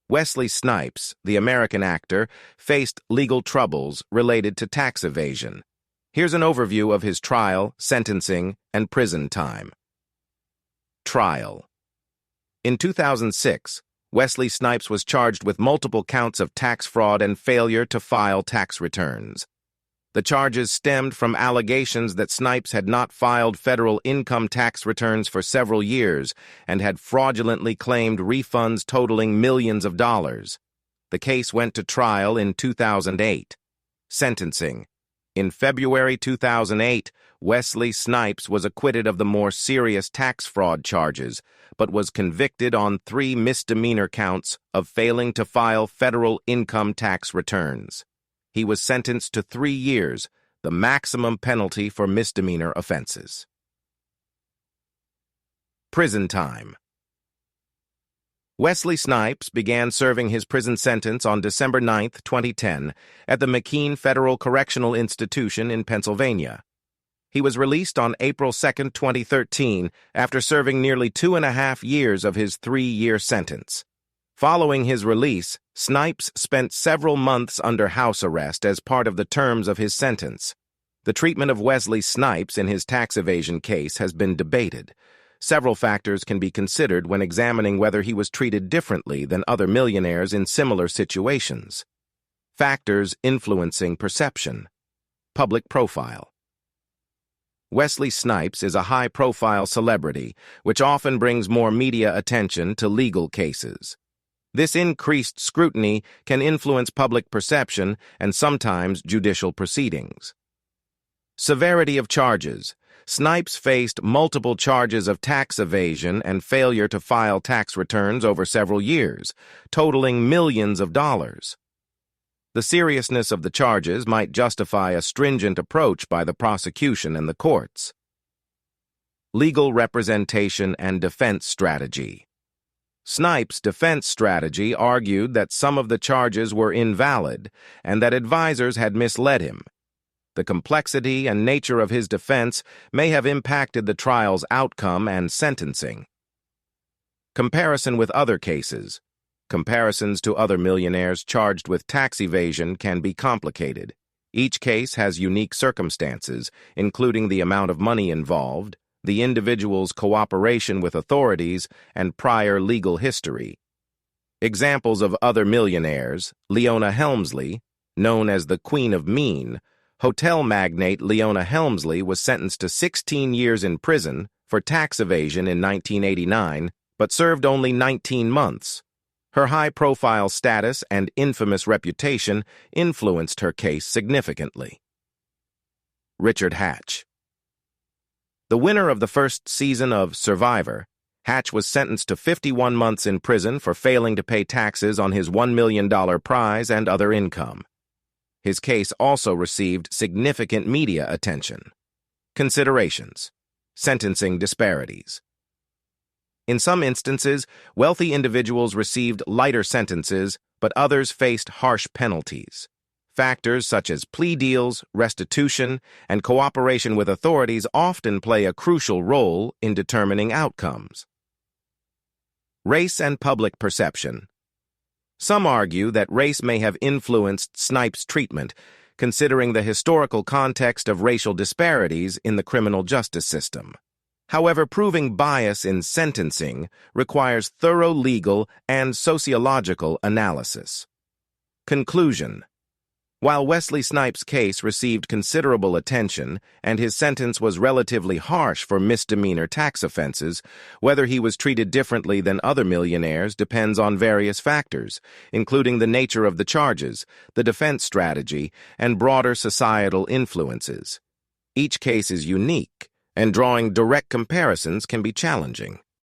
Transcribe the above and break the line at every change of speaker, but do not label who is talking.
Wesley Snipes, the American actor, faced legal troubles related to tax evasion. Here's an overview of his trial, sentencing, and prison time. Trial. In 2006, Wesley Snipes was charged with multiple counts of tax fraud and failure to file tax returns. The charges stemmed from allegations that Snipes had not filed federal income tax returns for several years and had fraudulently claimed refunds totaling millions of dollars. The case went to trial in 2008. Sentencing. In February 2008, Wesley Snipes was acquitted of the more serious tax fraud charges, but was convicted on 3 misdemeanor counts of failing to file federal income tax returns. He was sentenced to 3 years, the maximum penalty for misdemeanor offenses. Prison time. Wesley Snipes began serving his prison sentence on December 9, 2010, at the McKean Federal Correctional Institution in Pennsylvania. He was released on April 2, 2013, after serving nearly 2.5 years of his 3-year sentence. Following his release, Snipes spent several months under house arrest as part of the terms of his sentence. The treatment of Wesley Snipes in his tax evasion case has been debated. Several factors can be considered when examining whether he was treated differently than other millionaires in similar situations. Factors influencing perception. Public profile. Wesley Snipes is a high-profile celebrity, which often brings more media attention to legal cases. This increased scrutiny can influence public perception and sometimes judicial proceedings. Severity of charges. Snipes faced multiple charges of tax evasion and failure to file tax returns over several years, totaling millions of dollars. The seriousness of the charges might justify a stringent approach by the prosecution and the courts. Legal representation and defense strategy. Snipes' defense strategy argued that some of the charges were invalid and that advisors had misled him. The complexity and nature of his defense may have impacted the trial's outcome and sentencing. Comparison with other cases. Comparisons to other millionaires charged with tax evasion can be complicated. Each case has unique circumstances, including the amount of money involved, the individual's cooperation with authorities, and prior legal history. Examples of other millionaires: Leona Helmsley, known as the Queen of Mean. Hotel magnate Leona Helmsley was sentenced to 16 years in prison for tax evasion in 1989, but served only 19 months. Her high-profile status and infamous reputation influenced her case significantly. Richard Hatch. The winner of the first season of Survivor, Hatch was sentenced to 51 months in prison for failing to pay taxes on his $1 million prize and other income. His case also received significant media attention. Considerations. Sentencing disparities. In some instances, wealthy individuals received lighter sentences, but others faced harsh penalties. Factors such as plea deals, restitution, and cooperation with authorities often play a crucial role in determining outcomes. Race and public perception. Some argue that race may have influenced Snipes' treatment, considering the historical context of racial disparities in the criminal justice system. However, proving bias in sentencing requires thorough legal and sociological analysis. Conclusion. While Wesley Snipes' case received considerable attention and his sentence was relatively harsh for misdemeanor tax offenses, whether he was treated differently than other millionaires depends on various factors, including the nature of the charges, the defense strategy, and broader societal influences. Each case is unique, and drawing direct comparisons can be challenging.